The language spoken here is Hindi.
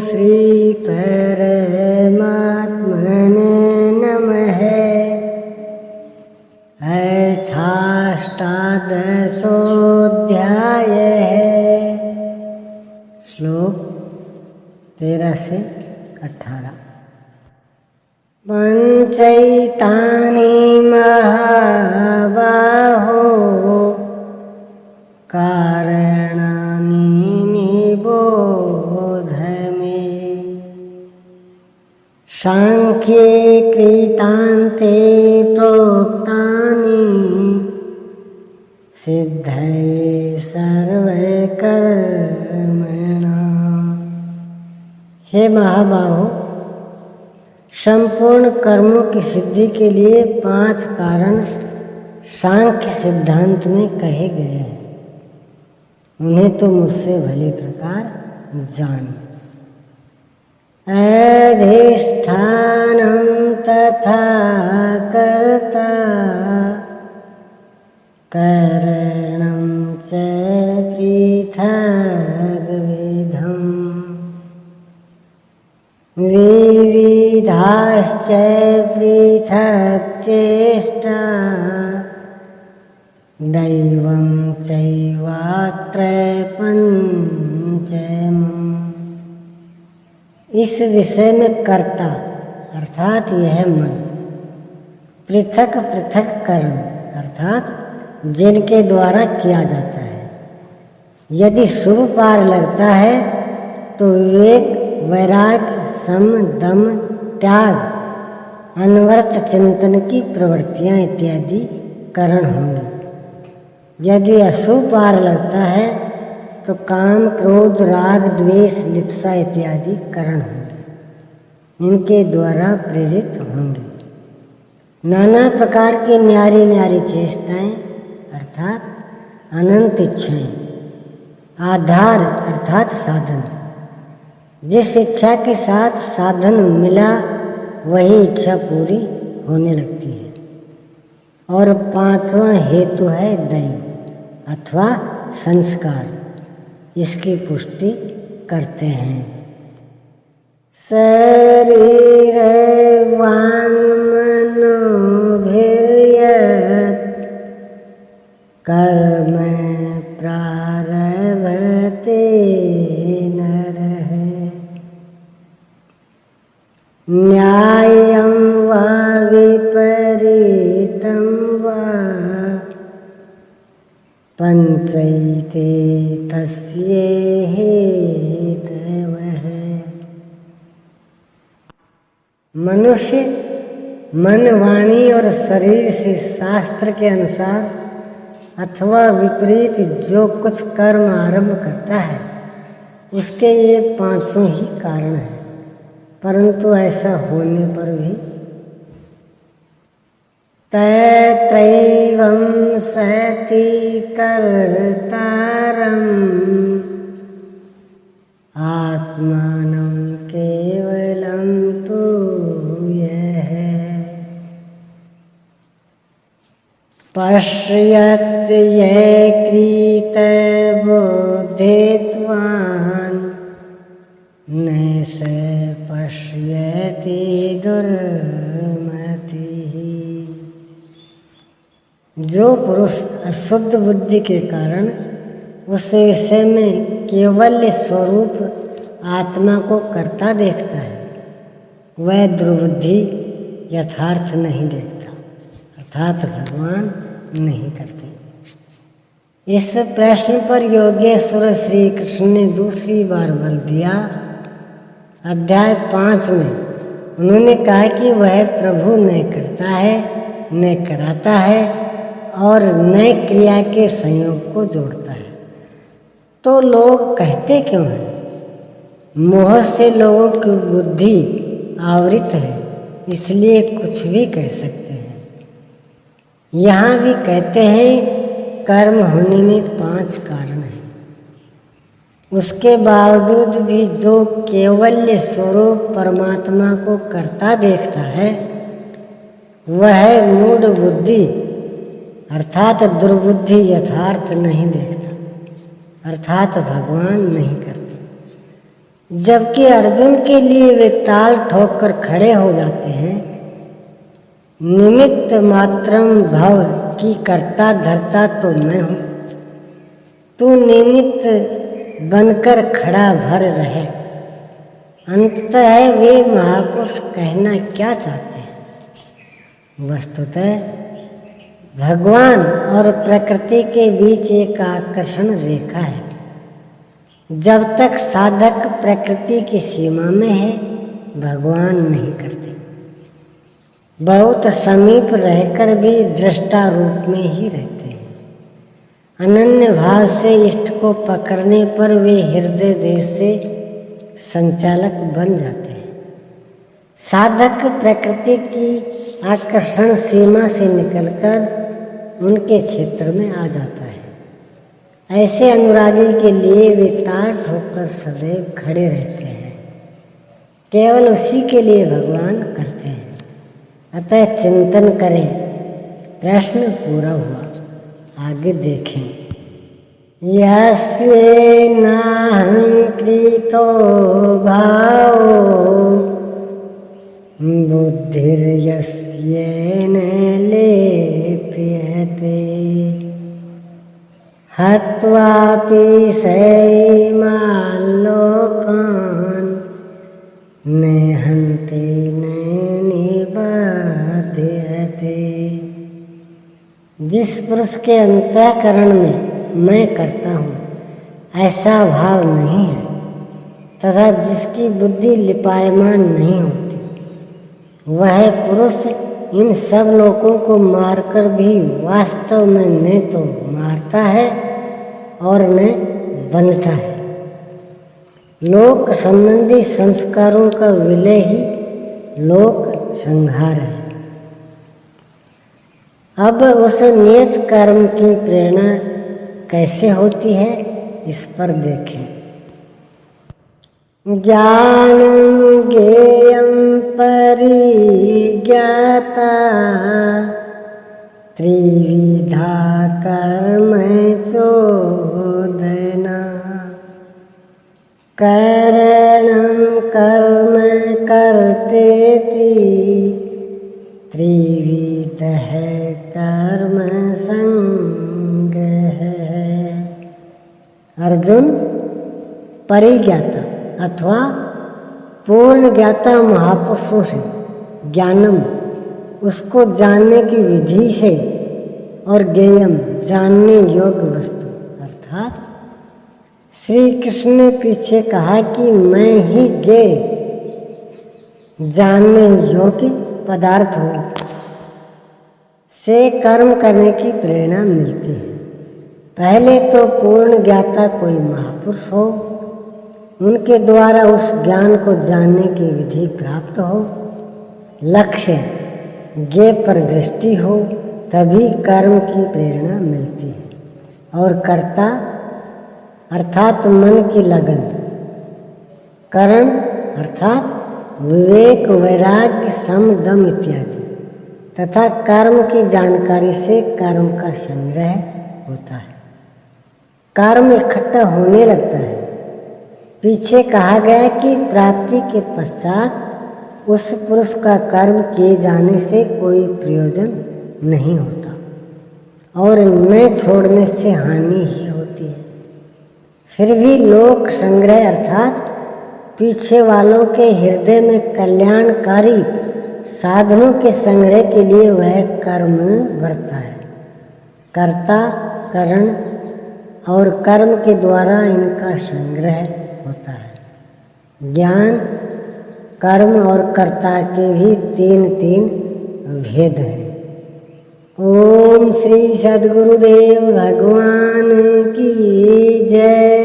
श्री परमात्मने नमः। अथाष्टादशोऽध्यायः। श्लोक 13 से 18। पंचैतानि महाबाहो कारणानि निबोध मे। सांख्ये कृतान्ते प्रोक्तानि सिद्धये सर्वकर्मणाम्। हे महाबाहो, संपूर्ण कर्मों की सिद्धि के लिए 5 कारण सांख्य सिद्धांत में कहे गए हैं। उन्हें तो मुझसे भली प्रकार जान। अधिष्ठानं तथा कर्ता करणं च पृथग्विधम्। विविधाश्च पृथक् चेष्टा दैवं चैवात्र पंचमम्। इस विषय में कर्ता अर्थात यह मन, पृथक पृथक कर्म अर्थात जिनके द्वारा किया जाता है। यदि शुभ पार लगता है तो विवेक, वैराग्य, सम, दम, त्याग, अनवर्त चिंतन की प्रवृत्तियां इत्यादि करण होंगे। यदि अशुभ पार लगता है तो काम, क्रोध, राग, द्वेष, लिप्सा इत्यादि करण होंगे। इनके द्वारा प्रेरित होंगे। नाना प्रकार की न्यारी न्यारी चेष्टाएं अर्थात अनंत इच्छाएं। आधार अर्थात साधन। जिस इच्छा के साथ साधन मिला वही इच्छा पूरी होने लगती है। और 5वां हेतु है दैव अथवा संस्कार। इसकी पुष्टि करते हैं। शरीर वांग मनोभिर्यत् कर्म प्रारभते नरः। न्यायं वा विपरीतं वा पंचैते तस्य हेतवः। मनुष्य मन, वाणी और शरीर से शास्त्र के अनुसार अथवा विपरीत जो कुछ कर्म आरंभ करता है उसके ये 5 ही कारण हैं। परंतु ऐसा होने पर भी तत्रैवं सति कर्तारम् आत्मानं केवलं तु यः पश्यत् यः कृतबुद्धित्वान् न स पश्यति दुर्मतिः। जो पुरुष अशुद्ध बुद्धि के कारण उस विषय में केवल स्वरूप आत्मा को कर्ता देखता है वह दुर्बुद्धि यथार्थ नहीं देखता अर्थात भगवान नहीं करते। इस प्रश्न पर योगेश्वर श्री कृष्ण ने दूसरी बार बल दिया। अध्याय 5 में उन्होंने कहा कि वह प्रभु न करता है न कराता है और नए क्रिया के संयोग को जोड़ता है। तो लोग कहते क्यों हैं? मोह से लोगों की बुद्धि आवृत है, इसलिए कुछ भी कह सकते हैं। यहाँ भी कहते हैं कर्म होने में 5 कारण हैं। उसके बावजूद भी जो केवल्य स्वरूप परमात्मा को कर्ता देखता है वह मूढ़ बुद्धि अर्थात दुर्बुद्धि यथार्थ नहीं देखता अर्थात भगवान नहीं करते। जबकि अर्जुन के लिए वे ताल ठोक कर खड़े हो जाते हैं। निमित्त मात्रम भव की करता धरता तो मैं हूँ, तू निमित्त बनकर खड़ा भर रहे। अंततः वे महापुरुष कहना क्या चाहते हैं? वस्तुतः भगवान और प्रकृति के बीच एक आकर्षण रेखा है। जब तक साधक प्रकृति की सीमा में है, भगवान नहीं करते। बहुत समीप रहकर भी दृष्टा रूप में ही रहते हैं। अनन्य भाव से इष्ट को पकड़ने पर वे हृदय देश से संचालक बन जाते हैं। साधक प्रकृति की आकर्षण सीमा से निकलकर उनके क्षेत्र में आ जाता है। ऐसे अनुरागी के लिए वे ताड़ ठोकर सदैव खड़े रहते हैं। केवल उसी के लिए भगवान करते हैं। अतः चिंतन करें। प्रश्न पूरा हुआ। आगे देखें। यस्ये नाहंकृतो भावो बुद्धिर्यस्येन लेप्यते हत्वापि सैमान् लोकान् नेहन्ति न निबध्यते। जिस पुरुष के अंतःकरण में मैं करता हूँ ऐसा भाव नहीं है तथा जिसकी बुद्धि लिपायमान नहीं होती, वह पुरुष इन सब लोगों को मारकर भी वास्तव में न तो मारता है और न बंधता है। लोक संबंधी संस्कारों का विलय ही लोक संहार है। अब उस नियत कर्म की प्रेरणा कैसे होती है, इस पर देखें। ज्ञानं ज्ञेयं परिज्ञाता त्रिविधा कर्म चोदना करणं कर्म कर्तेति त्रिविधः कर्म संगः। अर्जुन, परिज्ञाता अथवा पूर्ण ज्ञाता महापुरुषों से ज्ञानम, उसको जानने की विधि से, और ज्ञेयम, जानने योग्य वस्तु, अर्थात श्री कृष्ण ने पीछे कहा कि मैं ही ज्ञेय जानने योग्य पदार्थ हूँ, से कर्म करने की प्रेरणा मिलती है। पहले तो पूर्ण ज्ञाता कोई महापुरुष हो, उनके द्वारा उस ज्ञान को जानने की विधि प्राप्त हो, लक्ष्य ज्ञेय पर दृष्टि हो, तभी कर्म की प्रेरणा मिलती है। और कर्ता अर्थात मन की लगन, करण अर्थात विवेक, वैराग्य, सम, दम इत्यादि, तथा कर्म की जानकारी से कर्म का संग्रह होता है। कर्म इकट्ठा होने लगता है। पीछे कहा गया कि प्राप्ति के पश्चात उस पुरुष का कर्म किए जाने से कोई प्रयोजन नहीं होता और न छोड़ने से हानि ही होती है। फिर भी लोक संग्रह अर्थात पीछे वालों के हृदय में कल्याणकारी साधनों के संग्रह के लिए वह कर्म बरता है। कर्ता, करण और कर्म के द्वारा इनका संग्रह होता है। ज्ञान, कर्म और कर्ता के भी तीन तीन भेद हैं। ओम श्री सद्गुरुदेव भगवान की जय।